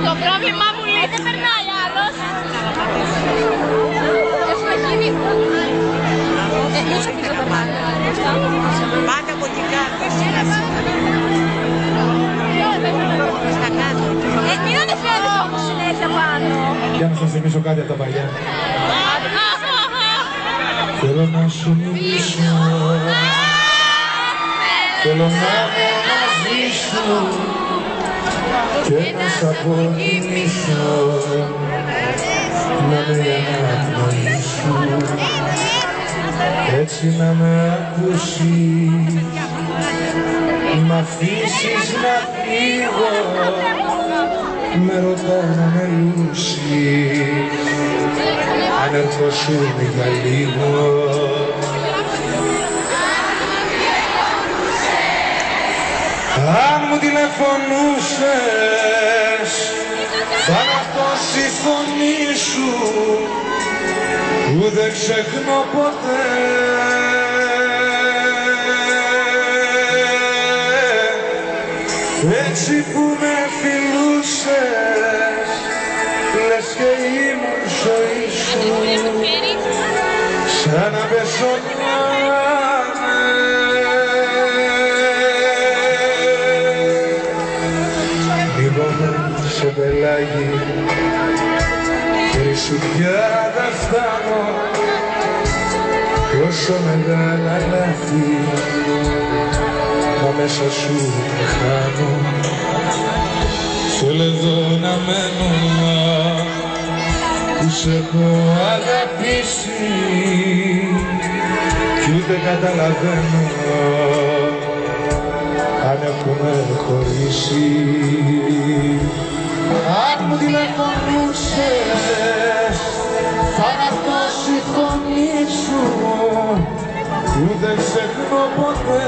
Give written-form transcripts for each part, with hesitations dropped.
Το πρόβλημά μου λέει δεν περνάει άλλος. Έχουμε γίνει. Όσο πίσω περνάει. Πάτε από την κάτω. Στα κάτω. Μην ανεφέρεις όμως συνέχεια πάνω. Για να σας θυμίσω κάτι από τα παλιά. Θέλω να σου μιλήσω, θέλω να είμαι μαζί σου και να σ' αποκοιμήσω, να με αναπνοή σου, έτσι να με ακούσεις, μ' αφήσεις να φύγω, με ρωτάει να με λούσεις, αν έρθω σου για λίγο. Αν μου τηλεφωνούσες, θα αναπτώσει η φωνή σου, που δεν ξεχνώ ποτέ. Έτσι που με φιλούσες, λες και ήμουν ζωή σου, σαν να πεσότανε. Λίγομαι σε πελάγι, χέρι σου πια δεν φτάνω, τόσο μεγάλα λάθη, μα μέσα σου με χάνω. Θέλω εδώ να μένω, που σε έχω αγαπήσει κι ούτε καταλαβαίνω αν έχουμε χωρίσει. Αν μου τηλεφωνούσες, θα αναπτώσει η φωνή σου, που δεν ξεχνώ ποτέ.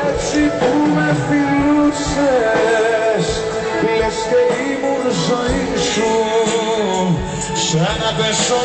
Έτσι που με φιλούσες, λες και ήμουν ζωή σου, σαν να πέσω